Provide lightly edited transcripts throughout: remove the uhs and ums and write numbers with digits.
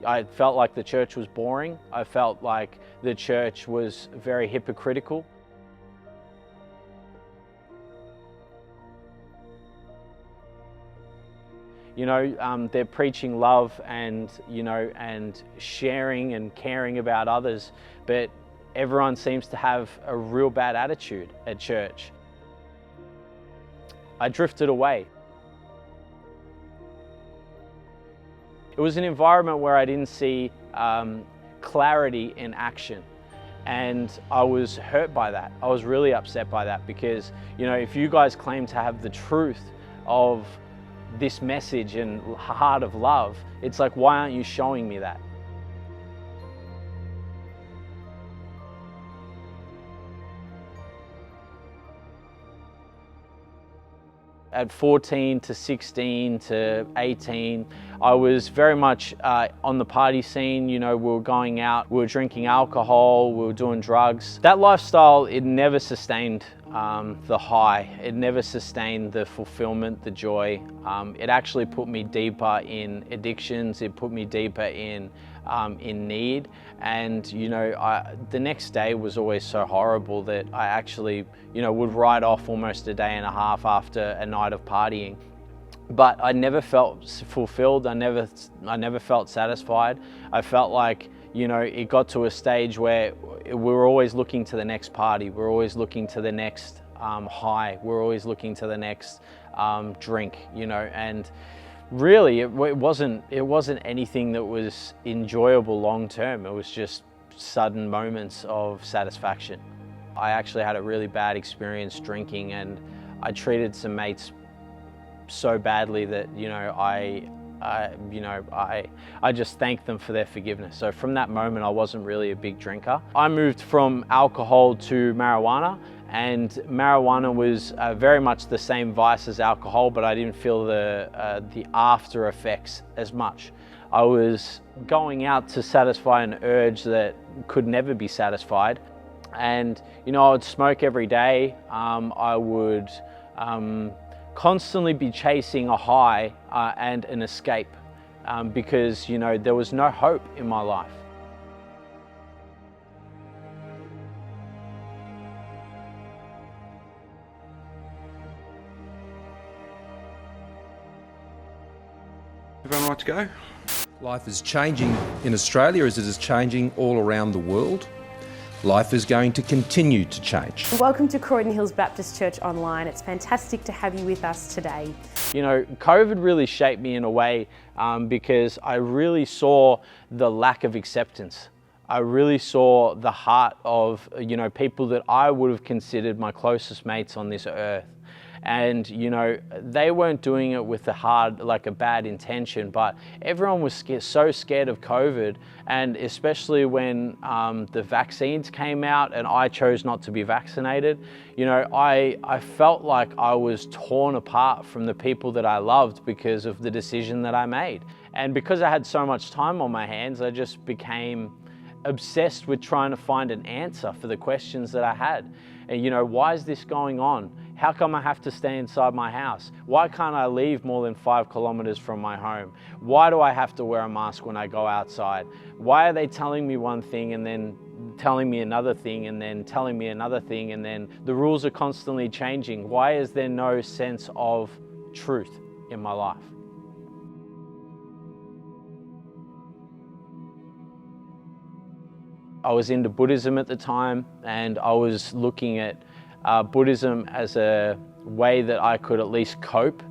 I felt like the church was boring. I felt like the church was very hypocritical. You know, they're preaching love and, you know, and sharing and caring about others, but everyone seems to have a real bad attitude at church. I drifted away. It was an environment where I didn't see clarity in action. And I was hurt by that. I was really upset by that because, you know, if you guys claim to have the truth of this message and heart of love, it's like, why aren't you showing me that? At 14 to 16 to 18, I was very much on the party scene. You know, we were going out, we were drinking alcohol, we were doing drugs. That lifestyle, it never sustained the high. It never sustained the fulfillment, the joy. It actually put me deeper in addictions. It put me deeper in need. And, you know, the next day was always so horrible that I actually, you know, would write off almost a day and a half after a night of partying. But I never felt fulfilled. I never felt satisfied. I felt like, you know, it got to a stage where we were always looking to the next party. We're always looking to the next high. We're always looking to the next drink, you know, and really it wasn't anything that was enjoyable long term. It was just sudden moments of satisfaction. I actually had a really bad experience drinking, and I treated some mates so badly that, you know, I just thanked them for their forgiveness. So from that moment, I wasn't really a big drinker. I moved from alcohol to marijuana, and marijuana was very much the same vice as alcohol, but I didn't feel the after effects as much. I was going out to satisfy an urge that could never be satisfied. And, you know, I would smoke every day. I would constantly be chasing a high and an escape because, you know, there was no hope in my life. Everyone right to go? Life is changing in Australia as it is changing all around the world. Life is going to continue to change. Welcome to Croydon Hills Baptist Church Online. It's fantastic to have you with us today. You know, COVID really shaped me in a way because I really saw the lack of acceptance. I really saw the heart of, you know, people that I would have considered my closest mates on this earth. And, you know, they weren't doing it with a bad intention, but everyone was so scared of COVID, and especially when the vaccines came out and I chose not to be vaccinated, you know, I felt like I was torn apart from the people that I loved because of the decision that I made. And because I had so much time on my hands, I just became obsessed with trying to find an answer for the questions that I had. And, you know, why is this going on? How come I have to stay inside my house? Why can't I leave more than 5 kilometers from my home? Why do I have to wear a mask when I go outside? Why are they telling me one thing and then telling me another thing and then telling me another thing, and then the rules are constantly changing? Why is there no sense of truth in my life? I was into Buddhism at the time, and I was looking at Buddhism as a way that I could at least cope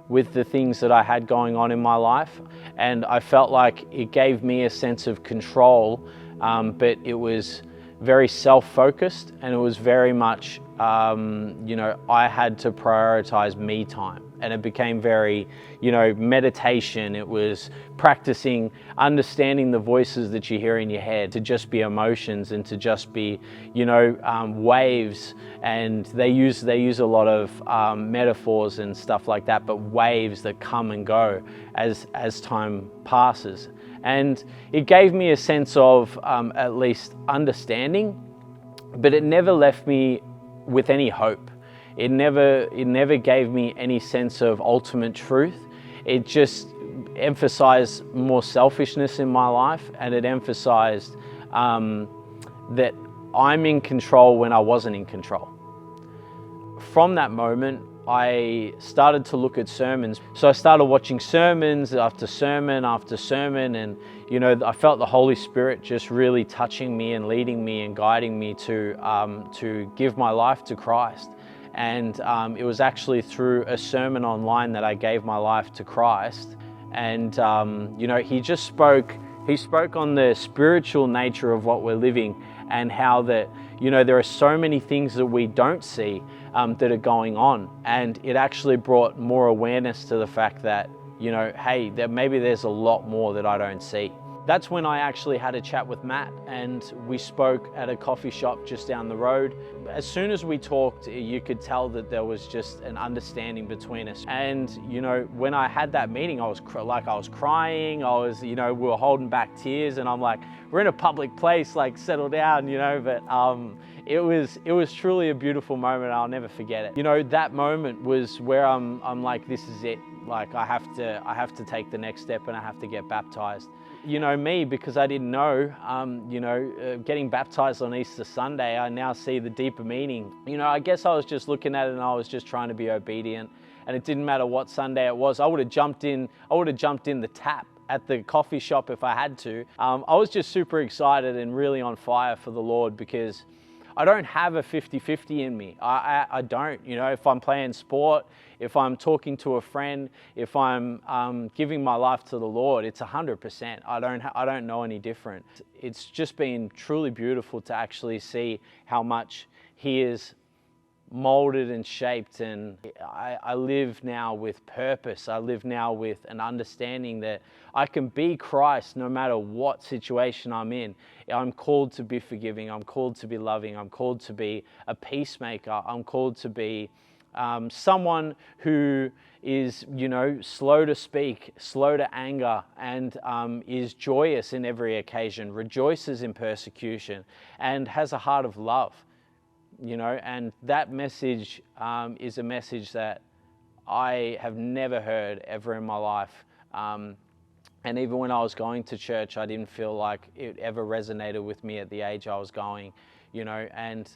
with the things that I had going on in my life. And I felt like it gave me a sense of control, but it was very self-focused, and it was very much, you know, I had to prioritize me time. And it became very, you know, meditation. It was practicing understanding the voices that you hear in your head, to just be emotions and to just be, you know, waves. And they use a lot of metaphors and stuff like that, but waves that come and go as time passes. And it gave me a sense of at least understanding, but it never left me with any hope. It never gave me any sense of ultimate truth. It emphasized more selfishness in my life, and it emphasized that I'm in control when I wasn't in control. From that moment, I started to look at sermons. So I started watching sermons after sermon after sermon, and I felt the Holy Spirit just really touching me and leading me and guiding me to give my life to Christ. And it was actually through a sermon online that I gave my life to Christ. And he just spoke. He spoke on the spiritual nature of what we're living, and how that there are so many things that we don't see that are going on, and it actually brought more awareness to the fact that hey, that maybe there's a lot more that I don't see. That's when I actually had a chat with Matt, and we spoke at a coffee shop just down the road. As soon as we talked, you could tell that there was just an understanding between us. And when I had that meeting, I was crying. we were holding back tears, and I'm like, we're in a public place, like, settle down, But it was truly a beautiful moment. I'll never forget it. That moment was where I'm like, this is it. Like, I have to take the next step, and I have to get baptized. Me, because I didn't know, getting baptized on Easter Sunday, I now see the deeper meaning. I guess I was just looking at it, and I was just trying to be obedient, and it didn't matter what Sunday it was. I would have jumped in the tap at the coffee shop if I had to. I was just super excited and really on fire for the Lord, because I don't have a 50-50 in me. I don't. If I'm playing sport, if I'm talking to a friend, if I'm giving my life to the Lord, it's 100%. I don't know any different. It's just been truly beautiful to actually see how much He is molded and shaped, and I live now with purpose. I live now with an understanding that I can be Christ no matter what situation I'm in. I'm called to be forgiving. I'm called to be loving. I'm called to be a peacemaker. I'm called to be someone who is, slow to speak, slow to anger, and is joyous in every occasion, rejoices in persecution, and has a heart of love. And that message is a message that I have never heard ever in my life. And even when I was going to church, I didn't feel like it ever resonated with me at the age I was going, and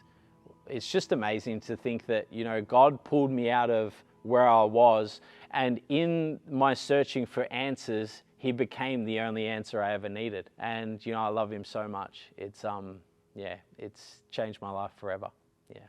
it's just amazing to think that, God pulled me out of where I was, and in my searching for answers, He became the only answer I ever needed. And, I love Him so much. It's changed my life forever. Yeah.